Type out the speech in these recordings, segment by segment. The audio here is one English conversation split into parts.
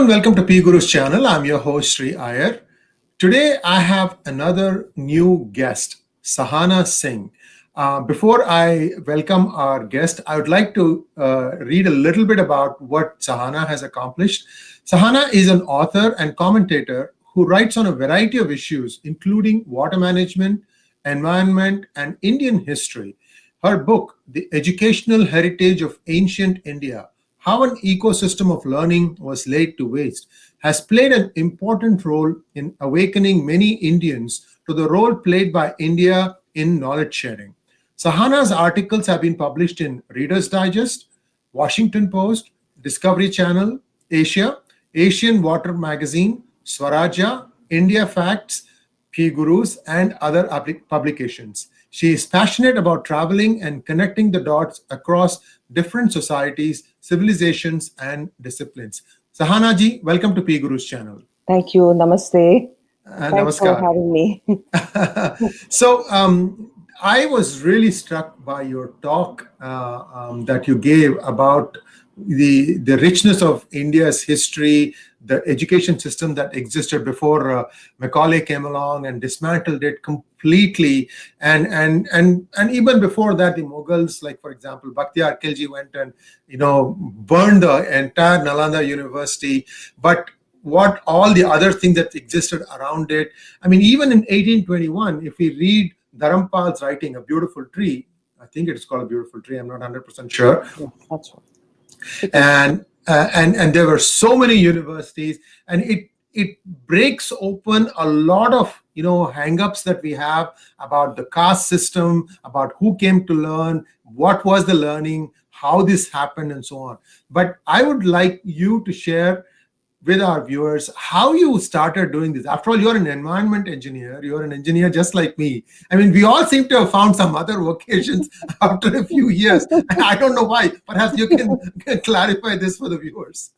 and welcome to PGurus channel. I'm your host Sri Iyer. Today I have another new guest, Sahana Singh. Before I welcome our guest, I would like to read a little bit about what Sahana has accomplished. Sahana is an author and commentator who writes on a variety of issues, including water management, environment, and Indian history. Her book, The Educational Heritage of Ancient India, How an Ecosystem of Learning Was Laid to Waste, has played an important role in awakening many Indians to the role played by India in knowledge sharing. Sahana's articles have been published in Reader's Digest, Washington Post, Discovery Channel, Asia, Asian Water Magazine, Swaraja, India Facts, PGurus, and other publications. She is passionate about traveling and connecting the dots across different societies, civilizations, and disciplines. Sahana ji, welcome to PGurus channel. Thank you. Namaste. Thanks Namaskar. for having me. So I was really struck by your talk that you gave about the richness of India's history, the education system that existed before Macaulay came along and dismantled it completely, and even before that, the Mughals, like for example, Bakhtiyar Khilji went and burned the entire Nalanda University, but what all the other things that existed around it. I mean, even in 1821, if we read Dharampal's writing, A Beautiful Tree, I think it's called A Beautiful Tree, I'm not 100% sure. Yes, that's right. And there were so many universities, and it breaks open a lot of hang-ups that we have about the caste system, about who came to learn, what was the learning, how this happened, and so on. But I would like you to share with our viewers how you started doing this. After all, you're an environment engineer. You're an engineer just like me. I mean, we all seem to have found some other vocations after a few years. I don't know why. Perhaps you can clarify this for the viewers.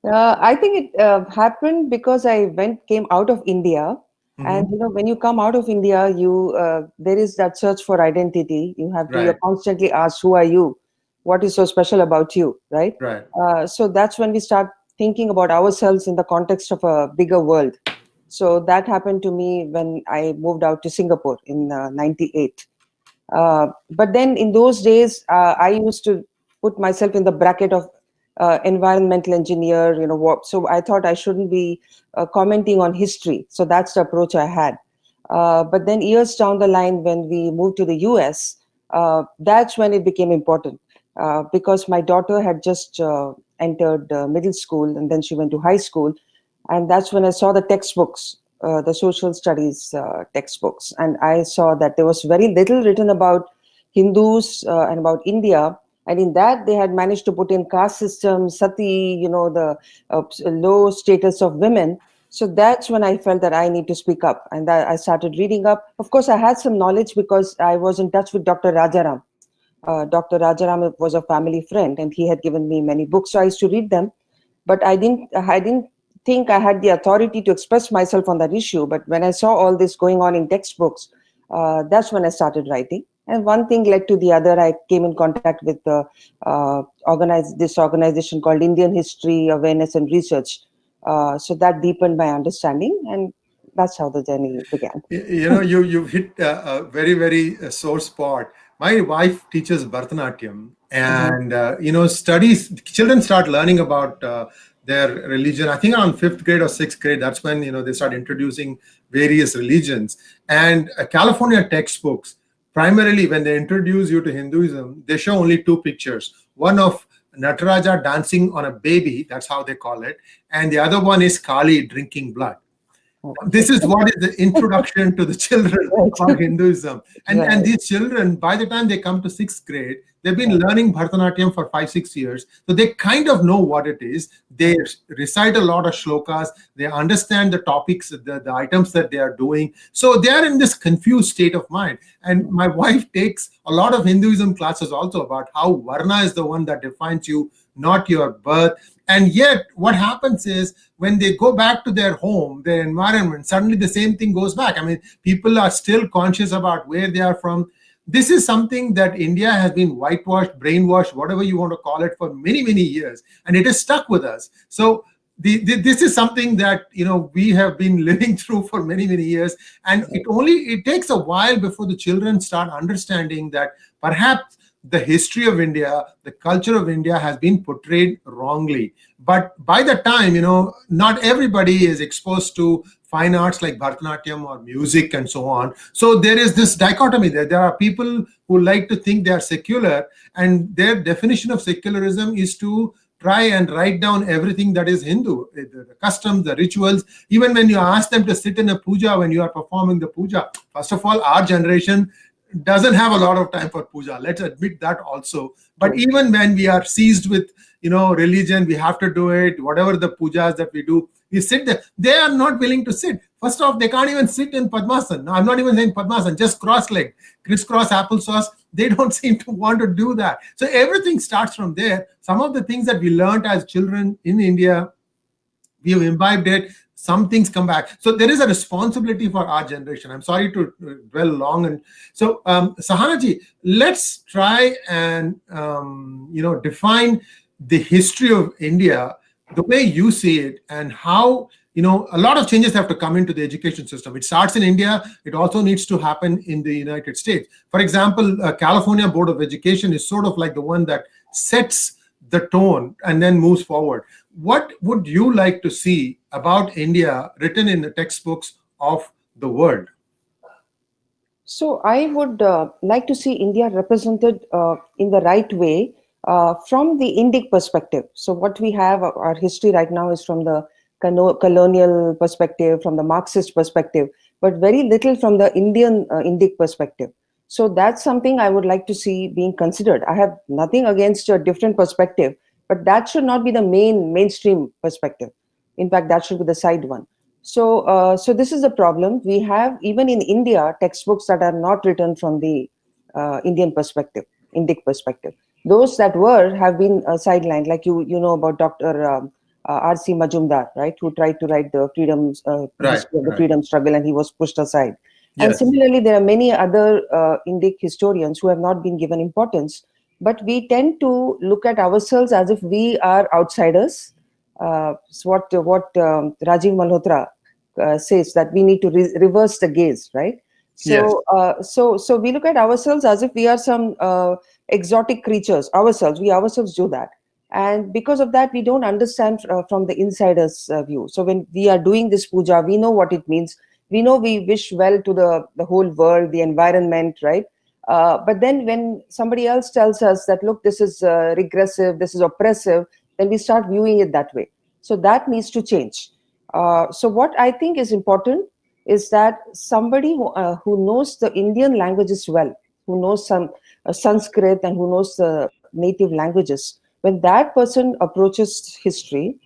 I think it happened because I came out of India. Mm-hmm. And when you come out of India, there is that search for identity. You have to You're constantly asked, who are you? What is so special about you? Right. So that's when we start thinking about ourselves in the context of a bigger world. So that happened to me when I moved out to Singapore in 98. But then in those days, I used to put myself in the bracket of environmental engineer, so I thought I shouldn't be commenting on history. So that's the approach I had. But then years down the line, when we moved to the US, that's when it became important because my daughter had just entered middle school, and then she went to high school. And that's when I saw the textbooks, the social studies textbooks. And I saw that there was very little written about Hindus and about India. And in that, they had managed to put in caste system, sati, the low status of women. So that's when I felt that I need to speak up. And I started reading up. Of course, I had some knowledge because I was in touch with Dr. Rajaram. Dr. Rajaram was a family friend, and he had given me many books. So I used to read them. But I didn't think I had the authority to express myself on that issue. But when I saw all this going on in textbooks, that's when I started writing. And one thing led to the other. I came in contact with this organization called Indian History, Awareness and Research. So that deepened my understanding, and that's how the journey began. You've hit a very, very sore spot. My wife teaches Bharatanatyam, and children start learning about their religion. I think around 5th grade or 6th grade, that's when they start introducing various religions. And California textbooks, primarily when they introduce you to Hinduism, they show only 2 pictures. One of Nataraja dancing on a baby, that's how they call it, and the other one is Kali drinking blood. This is what is the introduction to the children of Hinduism. And these children, by the time they come to 6th grade, they've been learning Bharatanatyam for 5-6 years. So they kind of know what it is. They recite a lot of shlokas. They understand the topics, the items that they are doing. So they are in this confused state of mind. And my wife takes a lot of Hinduism classes also about how Varna is the one that defines you, not your birth. And yet what happens is when they go back to their home, their environment, suddenly the same thing goes back. I mean, people are still conscious about where they are from. This is something that India has been whitewashed, brainwashed, whatever you want to call it, for many, many years. And it is stuck with us. So this is something that we have been living through for many many years, and it takes a while before the children start understanding that perhaps the history of India, the culture of India has been portrayed wrongly. But by the time, not everybody is exposed to fine arts like Bharatanatyam or music and so on. So there is this dichotomy there. There are people who like to think they are secular, and their definition of secularism is to try and write down everything that is Hindu, the customs, the rituals. Even when you ask them to sit in a puja, when you are performing the puja, first of all, our generation doesn't have a lot of time for puja. Let's admit that also. But True. even when we are seized with religion, we have to do it. Whatever the pujas that we do, we sit there. They are not willing to sit. First off, they can't even sit in Padmasana. Now, I'm not even saying Padmasana, just cross-legged, crisscross applesauce. They don't seem to want to do that. So everything starts from there. Some of the things that we learned as children in India, we have imbibed it. Some things come back. So there is a responsibility for our generation. I'm sorry to dwell long. And so, Sahanaji, let's try and define the history of India the way you see it, and how a lot of changes have to come into the education system. It starts in India. It also needs to happen in the United States. For example, California Board of Education is sort of like the one that sets the tone and then moves forward. What would you like to see about India written in the textbooks of the world? So I would like to see India represented in the right way from the Indic perspective. So what we have, our history right now is from the colonial perspective, from the Marxist perspective, but very little from the Indian Indic perspective. So that's something I would like to see being considered. I have nothing against a different perspective, but that should not be the mainstream perspective. In fact, that should be the side one. So this is a problem. We have, even in India, textbooks that are not written from the Indian perspective, Indic perspective. Those that were have been sidelined, like you know about Dr. R.C. Majumdar, right, who tried to write the Right, history of the right. freedom struggle, and he was pushed aside. And Yes. similarly, there are many other Indic historians who have not been given importance, but we tend to look at ourselves as if we are outsiders. So what Rajiv Malhotra says, that we need to reverse the gaze, right? Yes. So we look at ourselves as if we are some exotic creatures. We ourselves do that, and because of that, we don't understand from the insider's view. So when we are doing this puja, we know what it means. We know we wish well to the whole world, the environment, right? But then when somebody else tells us that, look, this is regressive, this is oppressive, then we start viewing it that way. So that needs to change. So what I think is important is that somebody who knows the Indian languages well, who knows some Sanskrit, and who knows the native languages, when that person approaches history,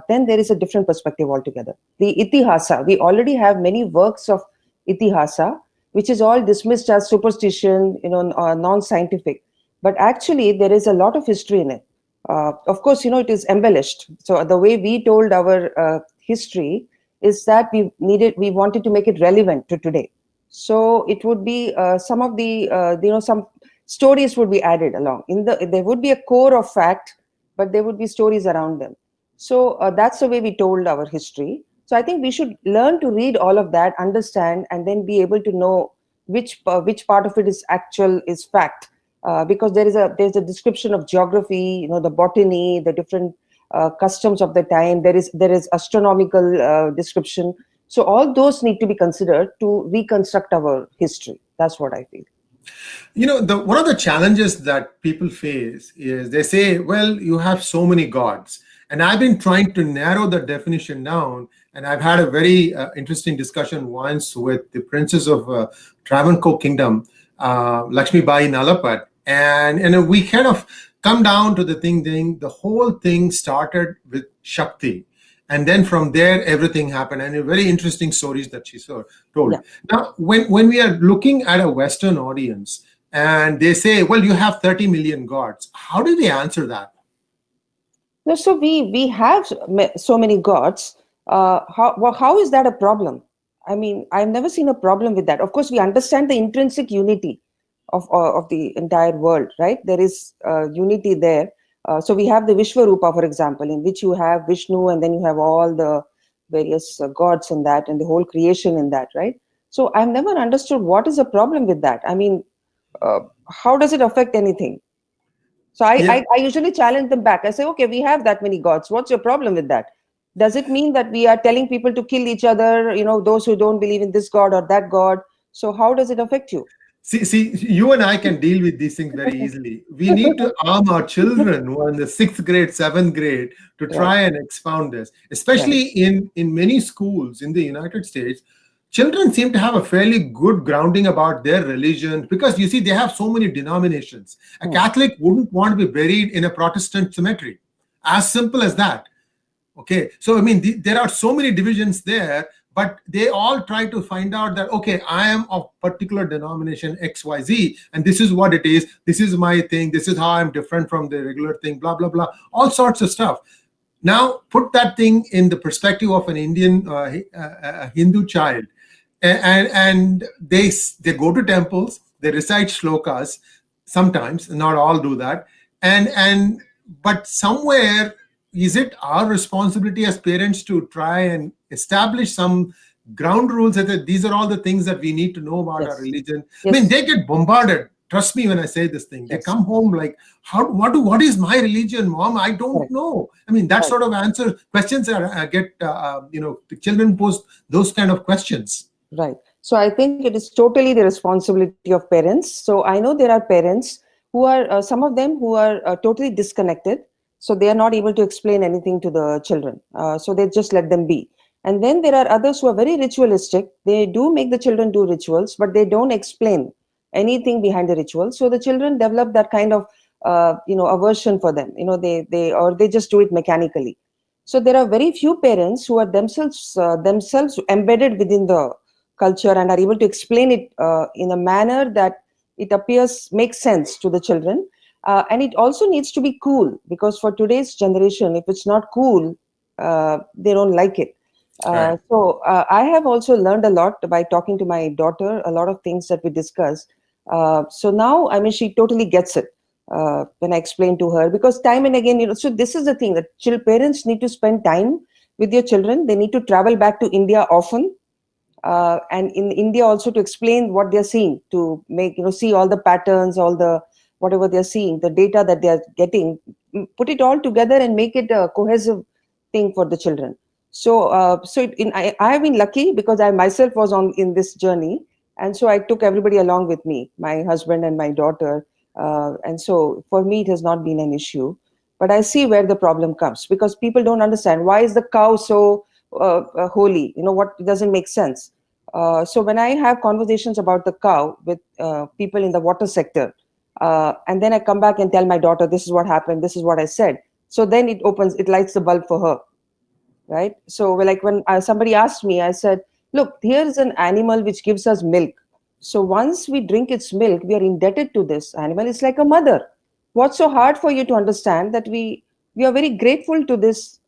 then there is a different perspective altogether. The Itihasa, we already have many works of Itihasa, which is all dismissed as superstition, non-scientific. But actually, there is a lot of history in it. Of course, it is embellished. So the way we told our history is that we wanted to make it relevant to today. So it would be some of the, some stories would be added along. There would be a core of fact, but there would be stories around them. So that's the way we told our history. So I think we should learn to read all of that, understand, and then be able to know which part of it is fact. Because there's a description of geography, the botany, the different customs of the time. There is astronomical description. So all those need to be considered to reconstruct our history. That's what I feel. One of the challenges that people face is they say, well, you have so many gods. And I've been trying to narrow the definition down. And I've had a very interesting discussion once with the princess of Travancore Kingdom, Lakshmi Bai Nalapat. And we kind of come down to the thing. The whole thing started with Shakti. And then from there, everything happened. And very interesting stories that she told. Yeah. Now, when we are looking at a Western audience, and they say, well, you have 30 million gods. How do we answer that? No, so we have so many gods. How is that a problem? I mean, I've never seen a problem with that. Of course, we understand the intrinsic unity of the entire world, right? There is unity there. So we have the Vishwarupa, for example, in which you have Vishnu, and then you have all the various gods in that, and the whole creation in that, right? So I've never understood what is the problem with that. I mean, uh, how does it affect anything? So Yeah. I usually challenge them back. I say, okay, we have that many gods. What's your problem with that? Does it mean that we are telling people to kill each other, those who don't believe in this god or that god? So how does it affect you? See, you and I can deal with these things very easily. We need to arm our children who are in the sixth grade, seventh grade to Right, try and expound this. right. Especially in many schools in the United States, children seem to have a fairly good grounding about their religion because you see, they have so many denominations. A Hmm. Catholic wouldn't want to be buried in a Protestant cemetery. As simple as that. Okay, so I mean, there are so many divisions there, but they all try to find out that, okay, I am of particular denomination XYZ, and this is what it is. This is my thing. This is how I'm different from the regular thing, blah, blah, blah, all sorts of stuff. Now, put that thing in the perspective of an Indian Hindu child, and they go to temples, they recite shlokas, sometimes, not all do that, and but somewhere, is it our responsibility as parents to try and establish some ground rules that these are all the things that we need to know about our Yes, religion? I mean, yes, they get bombarded. Trust me when I say this thing. They yes. come home like, what is my religion, mom? I don't Correct, know. I mean, that right. sort of answer questions are get the children pose those kind of questions. Right. So I think it is totally the responsibility of parents. So I know there are parents who are, some of them who are totally disconnected. So they are not able to explain anything to the children. So they just let them be. And then there are others who are very ritualistic. They do make the children do rituals, but they don't explain anything behind the ritual. So the children develop that kind of, aversion for them. They just do it mechanically. So there are very few parents who are themselves embedded within the culture and are able to explain it in a manner that it appears makes sense to the children. And it also needs to be cool, because for today's generation, if it's not cool, they don't like it. Right. So I have also learned a lot by talking to my daughter, a lot of things that we discuss. So now, I mean, she totally gets it when I explain to her, because time and again, so this is the thing that parents need to spend time with your children. They need to travel back to India often, and in India also, to explain what they're seeing, to make see all the patterns, all the whatever they're seeing, the data that they're getting, put it all together and make it a cohesive thing for the children. I have been lucky because I myself was on in this journey, and so I took everybody along with me, my husband and my daughter, and so for me it has not been an issue. But I see where the problem comes, because people don't understand why is the cow so holy. What doesn't make sense. So when I have conversations about the cow with people in the water sector, and then I come back and tell my daughter, this is what happened, this is what I said. So then it lights the bulb for her, right? So like when somebody asked me, I said, look, here's an animal which gives us milk. So once we drink its milk, we are indebted to this animal. It's like a mother. What's so hard for you to understand that we are very grateful to this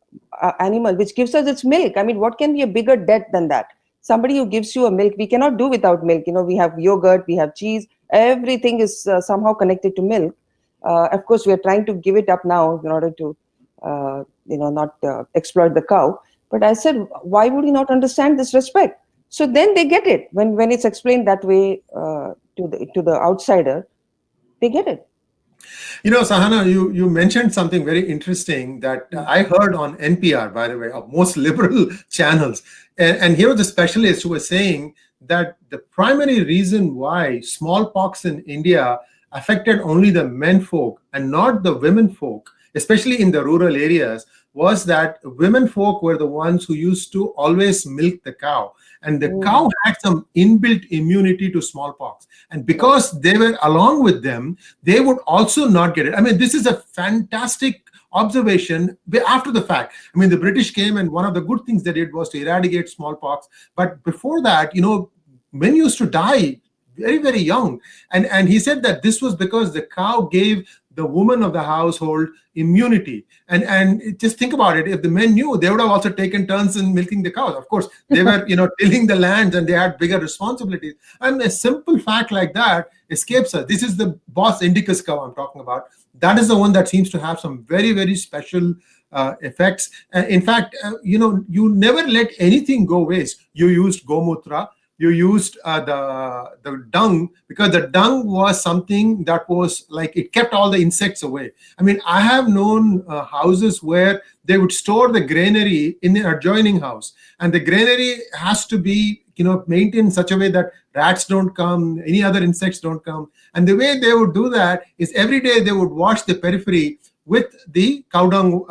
animal which gives us its milk? I mean, what can be a bigger debt than that? Somebody who gives you a milk, we cannot do without milk. We have yogurt, we have cheese, everything is somehow connected to milk. Of course, we are trying to give it up now in order to not exploit the cow. But I said, why would you not understand this respect? So then they get it when it's explained that way to the outsider. They get it. Sahana, you mentioned something very interesting that I heard on NPR, by the way, of most liberal channels. And here was the specialist who was saying that the primary reason why smallpox in India affected only the men folk and not the women folk, especially in the rural areas, was that women folk were the ones who used to always milk the cow. And the Mm, cow had some inbuilt immunity to smallpox. And right. because they were along with them, they would also not get it. I mean, this is a fantastic observation after the fact. I mean, the British came, and one of the good things they did was to eradicate smallpox. But before that, men used to die very, very young. And he said that this was because the cow gave the woman of the household immunity. And just think about it. If the men knew, they would have also taken turns in milking the cows. Of course, they were, tilling the lands, and they had bigger responsibilities. And a simple fact like that escapes us. This is the Boss Indicus cow I'm talking about. That is the one that seems to have some very, very special effects. In fact, you never let anything go waste. You used gomutra. You used the dung, because the dung was something that was like, it kept all the insects away. I mean, I have known houses where they would store the granary in the adjoining house, and the granary has to be maintained in such a way that rats don't come, any other insects don't come. And the way they would do that is every day they would wash the periphery with the cow dung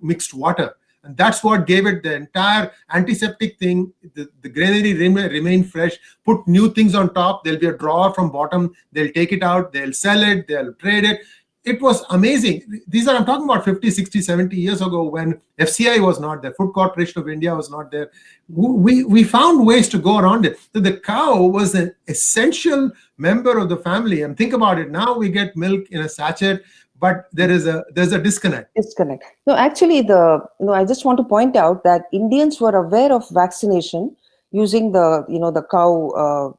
mixed water. And that's what gave it the entire antiseptic thing. The granary remain fresh. Put new things on top. There'll be a drawer from bottom. They'll take it out. They'll sell it. They'll trade it. It was amazing. I'm talking about 50, 60, 70 years ago, when FCI was not there. Food Corporation of India was not there. We found ways to go around it. So the cow was an essential member of the family. And think about it. Now we get milk in a sachet, but there's a disconnect. No, actually, I just want to point out that Indians were aware of vaccination using the cow,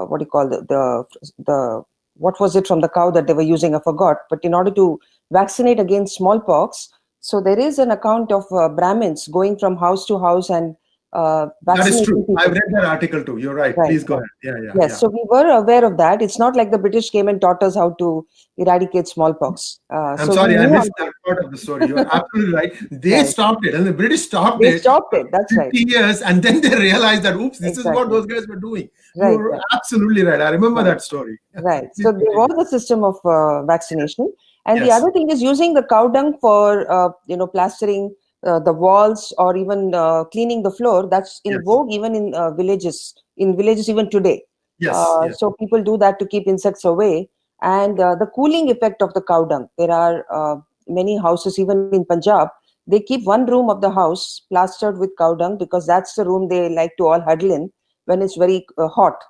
what do you call the what was it from the cow that they were using? I forgot. But in order to vaccinate against smallpox, so there is an account of Brahmins going from house to house and that is true. people. I've read that article too. You're right. Please go ahead. Yes, Yeah. so we were aware of that. It's not like the British came and taught us how to eradicate smallpox. I'm sorry, I missed that part of the story. You're absolutely right. They stopped it, and the British stopped it. They stopped it. That's 50 right. years, and then they realized that, oops, this is what those guys were doing. You're absolutely right. I remember that story. Right. So there was a system of vaccination, and the Yes. other thing is using the cow dung for plastering the walls, or even cleaning the floor. That's in vogue even in villages. In villages even today. Yes. So people do that to keep insects away. And the cooling effect of the cow dung. There are many houses, even in Punjab, they keep one room of the house plastered with cow dung, because that's the room they like to all huddle in when it's very hot.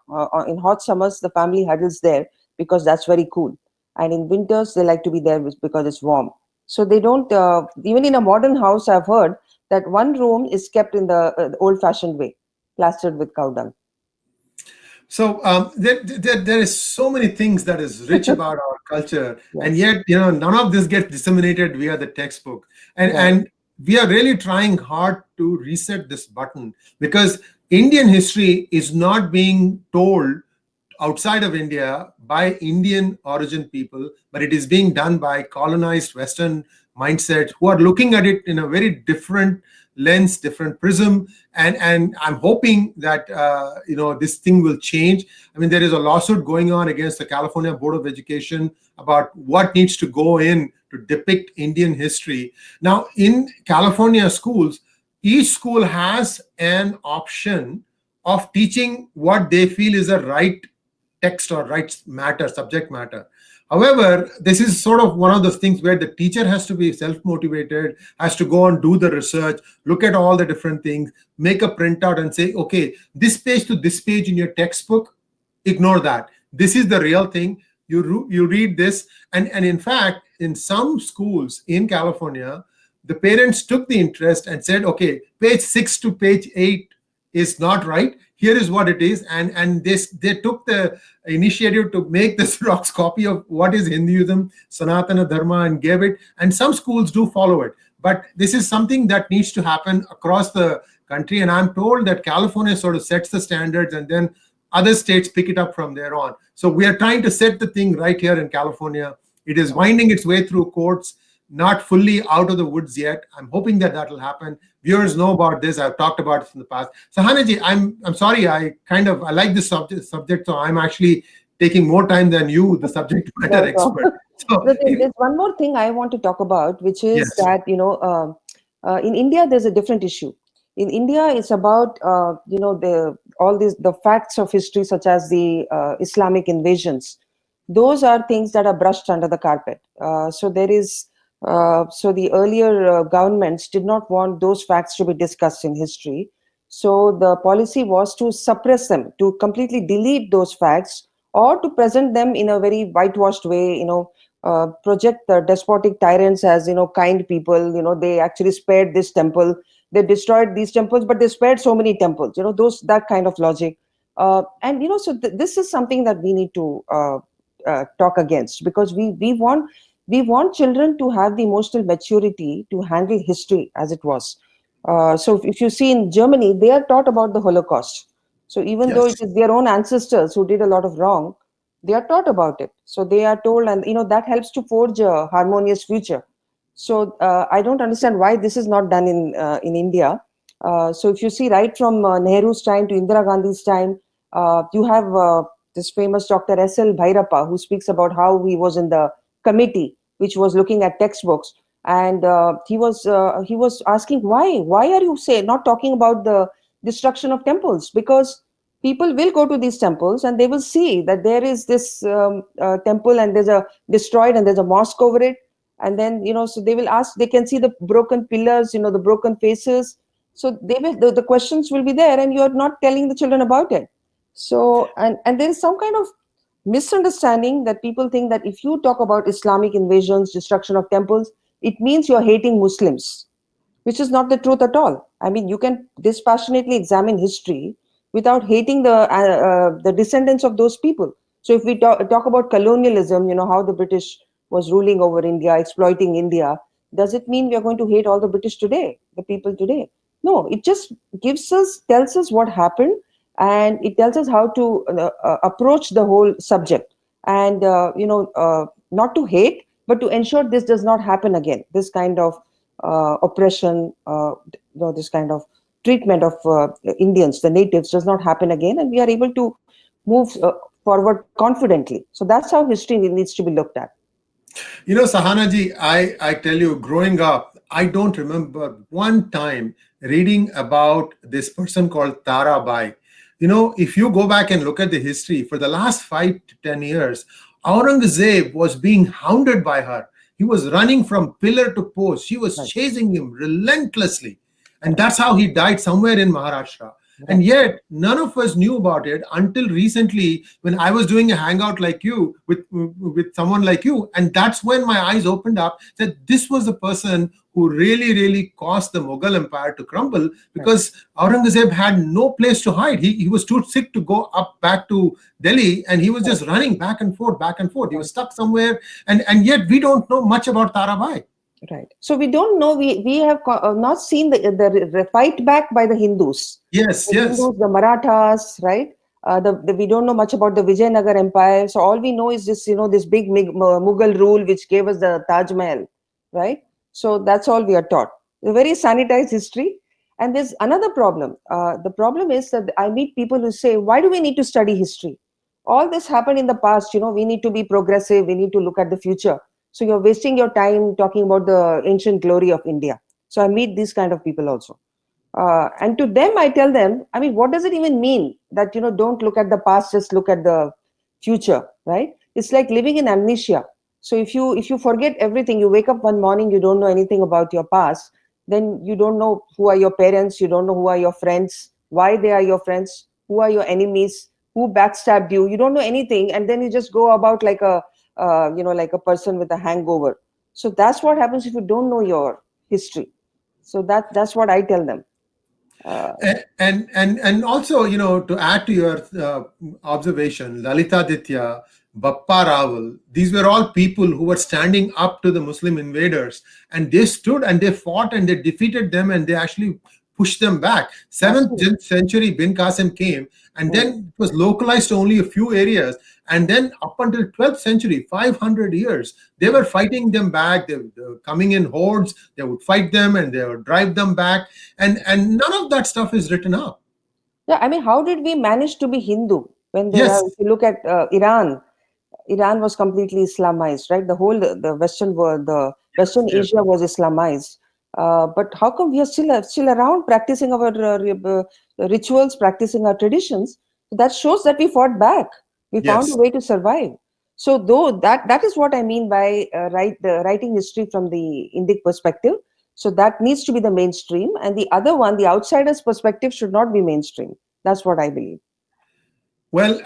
In hot summers, the family huddles there because that's very cool. And in winters, they like to be there because it's warm. So they don't, even in a modern house, I've heard that one room is kept in the old-fashioned way, plastered with cow dung. So there is so many things that is rich about our culture, and yet none of this gets disseminated via the textbook. And we are really trying hard to reset this button, because Indian history is not being told outside of India by Indian origin people, but it is being done by colonized Western mindset who are looking at it in a very different lens, different prism. And I'm hoping that this thing will change. I mean, there is a lawsuit going on against the California Board of Education about what needs to go in to depict Indian history. Now, in California schools, each school has an option of teaching what they feel is a right text or right matter, subject matter. However, this is sort of one of those things where the teacher has to be self-motivated, has to go and do the research, look at all the different things, make a printout and say, okay, this page to this page in your textbook, ignore that. This is the real thing. You read this. And in fact, in some schools in California, the parents took the interest and said, okay, page 6 to page 8 is not right. Here is what it is. And they took the initiative to make the Xerox copy of what is Hinduism, Sanatana Dharma, and gave it. And some schools do follow it. But this is something that needs to happen across the country. And I'm told that California sort of sets the standards, and then other states pick it up from there on. So we are trying to set the thing right here in California. It is winding its way through courts, not fully out of the woods yet. I'm hoping that will happen. Viewers know about this. I've talked about it in the past. So Hanaji, I'm sorry. I like this subject, so I'm actually taking more time than you, the subject matter expert. So there's one more thing I want to talk about, which is that in India there's a different issue. In India, it's about the facts of history, such as the Islamic invasions. Those are things that are brushed under the carpet. So the earlier governments did not want those facts to be discussed in history. So the policy was to suppress them, to completely delete those facts, or to present them in a very whitewashed way, project the despotic tyrants as, kind people. They actually spared this temple. They destroyed these temples, but they spared so many temples. Those, that kind of logic. And so this is something that we need to talk against, because we want children to have the emotional maturity to handle history as it was. So if you see in Germany, they are taught about the Holocaust. So even though it Yes. is their own ancestors who did a lot of wrong, they are taught about it. So they are told, and that helps to forge a harmonious future. So I don't understand why this is not done in India. So if you see, right from Nehru's time to Indira Gandhi's time, you have this famous Dr. S.L. Bhairappa, who speaks about how he was in the committee which was looking at textbooks, and he was asking, why are you say not talking about the destruction of temples? Because people will go to these temples and they will see that there is this temple, and there's a destroyed, and there's a mosque over it. And then, so they will ask, they can see the broken pillars, the broken faces. So they will, the questions will be there, and you're not telling the children about it. So, and there is some kind of misunderstanding that people think that if you talk about Islamic invasions, destruction of temples, it means you're hating Muslims, which is not the truth at all. I mean, you can dispassionately examine history without hating the descendants of those people. So if we talk about colonialism, how the British was ruling over India, exploiting India, does it mean we are going to hate all the British today, the people today? No, it just tells us what happened, and it tells us how to approach the whole subject, and not to hate, but to ensure this does not happen again. This kind of oppression, this kind of treatment of Indians, the natives, does not happen again, and we are able to move forward confidently. So that's how history needs to be looked at. Sahana ji, I tell you, growing up, I don't remember one time reading about this person called Tarabai. If you go back and look at the history, for the last 5 to 10 years, Aurangzeb was being hounded by her. He was running from pillar to post. She was Right, chasing him relentlessly. And correct, that's how he died somewhere in Maharashtra. And right, yet, none of us knew about it until recently, when I was doing a hangout like you with someone like you, and that's when my eyes opened up. That this was the person who really, really caused the Mughal Empire to crumble, right, because Aurangzeb had no place to hide. He was too sick to go up back to Delhi, and he was correct, just running back and forth, back and forth. He was right. stuck somewhere, and yet we don't know much about Tarabai. Right. So we don't know. We have not seen the fight back by the Hindus. Yes, The yes, Hindus, the Marathas, right? We don't know much about the Vijayanagar Empire. So all we know is this, this big Mughal rule which gave us the Taj Mahal, right? So that's all we are taught. A very sanitized history. And there's another problem. The problem is that I meet people who say, "Why do we need to study history? All this happened in the past. We need to be progressive. We need to look at the future. So you're wasting your time talking about the ancient glory of India." So I meet these kind of people also. And to them, I tell them, I mean, what does it even mean that, don't look at the past, just look at the future, right? It's like living in amnesia. So if you forget everything, you wake up one morning, you don't know anything about your past, then you don't know who are your parents, you don't know who are your friends, why they are your friends, who are your enemies, who backstabbed you, you don't know anything, and then you just go about like like a person with a hangover. So that's what happens if you don't know your history. So that's what I tell them. uh, And also, to add to your observation, Lalitaditya, Bappa Rawal, these were all people who were standing up to the Muslim invaders, and they stood and they fought and they defeated them, and they actually pushed them back. Seventh Absolutely. century Bin Qasim came, and Mm. then it was localized to only a few areas, and then up until 12th century, 500 years, they were fighting them back. They were coming in hordes. They would fight them and they would drive them back, and none of that stuff is written up. Yeah, I mean, how did we manage to be Hindu when there are? Yes, If you look at Iran, Iran was completely Islamized, right? The whole the Western world, the yes, Western yes. Asia was Islamized. But how come we are still around practicing our rituals, practicing our traditions? That shows that we fought back. We found a Yes. way to survive. So, though that is what I mean by writing history from the Indic perspective. So that needs to be the mainstream, and the other one, the outsider's perspective, should not be mainstream. That's what I believe. Well,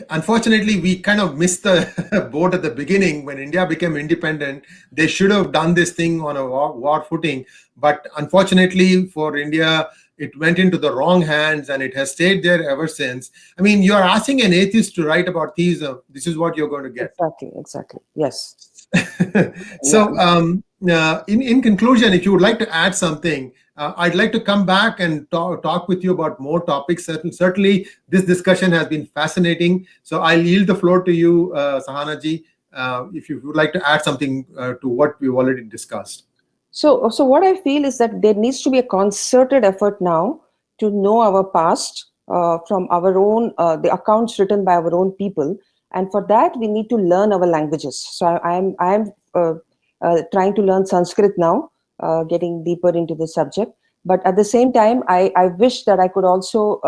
unfortunately, we kind of missed the boat at the beginning when India became independent. They should have done this thing on a war footing. But unfortunately for India, it went into the wrong hands and it has stayed there ever since. I mean, you're asking an atheist to write about theism. This is what you're going to get. Exactly, exactly. Yes. Yeah. So, in conclusion, if you would like to add something, I'd like to come back and talk with you about more topics. Certainly, this discussion has been fascinating. So, I'll yield the floor to you, Sahana ji, if you would like to add something to what we've already discussed. So what I feel is that there needs to be a concerted effort now to know our past from our own, the accounts written by our own people, and for that we need to learn our languages. So I am trying to learn Sanskrit now, getting deeper into the subject. But at the same time, I wish that I could also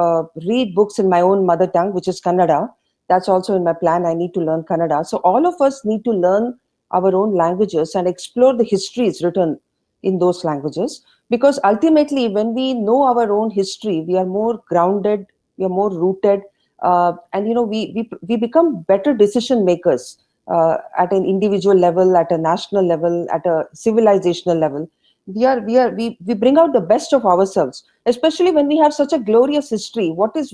read books in my own mother tongue, which is Kannada. That's also in my plan. I need to learn Kannada. So all of us need to learn our own languages and explore the histories written in those languages, because ultimately when we know our own history we are more grounded, we are more rooted, and we become better decision makers at an individual level, at a national level, at a civilizational level. We bring out the best of ourselves, especially when we have such a glorious history. What is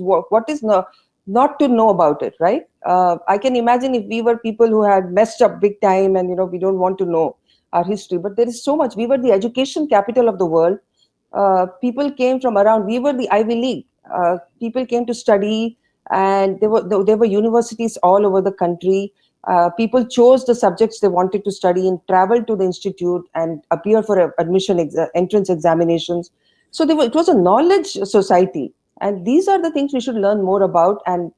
not to know about it, right? I can imagine if we were people who had messed up big time, and we don't want to know our history. But there is so much. We were the education capital of the world. People came from around. We were the Ivy League. People came to study, and there were universities all over the country. People chose the subjects they wanted to study and traveled to the institute and appear for entrance examinations. So it was a knowledge society, and these are the things we should learn more about and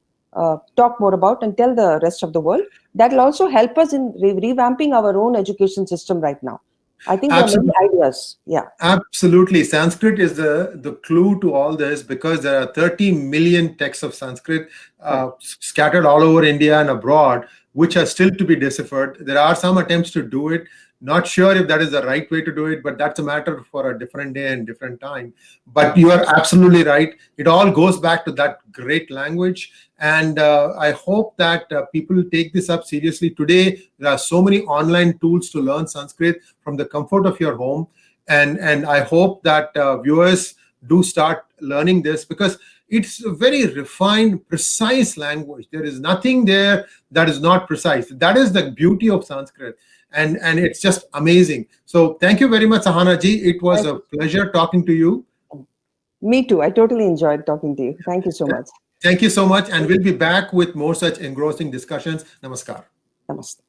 talk more about and tell the rest of the world. That will also help us in revamping our own education system right now. I think there are many Absolutely. ideas. Yeah. Absolutely. Sanskrit is the clue to all this because there are 30 million texts of Sanskrit Correct. scattered all over India and abroad, which are still to be deciphered. There are some attempts to do it. Not sure if that is the right way to do it, but that's a matter for a different day and different time. But you are absolutely right. It all goes back to that great language. And I hope that people take this up seriously. Today, there are so many online tools to learn Sanskrit from the comfort of your home, and I hope that viewers do start learning this because it's a very refined, precise language. There is nothing there that is not precise. That is the beauty of Sanskrit, and it's just amazing. So thank you very much, Sahana ji. It was Thank a pleasure talking to you. you. Me too. I totally enjoyed talking to you. Thank you so much. Thank you so much, and we'll be back with more such engrossing discussions. Namaskar. Namaste.